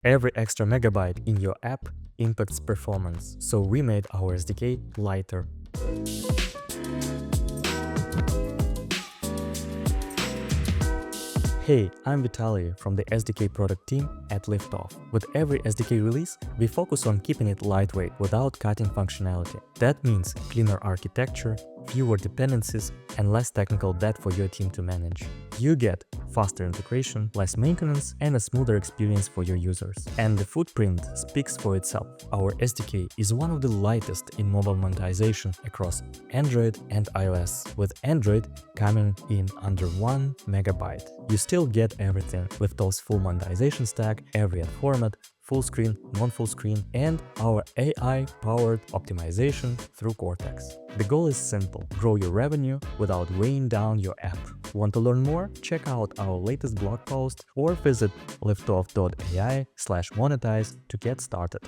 Every extra megabyte in your app impacts performance, so we made our SDK lighter. Hey, I'm Vitalii from the SDK product team at Liftoff. With every SDK release, we focus on keeping it lightweight without cutting functionality. That means cleaner architecture, fewer dependencies, and less technical debt for your team to manage. You get faster integration, less maintenance, and a smoother experience for your users. And the footprint speaks for itself. Our SDK is one of the lightest in mobile monetization across Android and iOS, with Android coming in under 1 megabyte. You still get everything with those full monetization stack, every ad format, full screen, non-full screen, and our AI-powered optimization through Cortex. The goal is simple: grow your revenue without weighing down your app. Want to learn more? Check out our latest blog post or visit liftoff.ai/monetize to get started.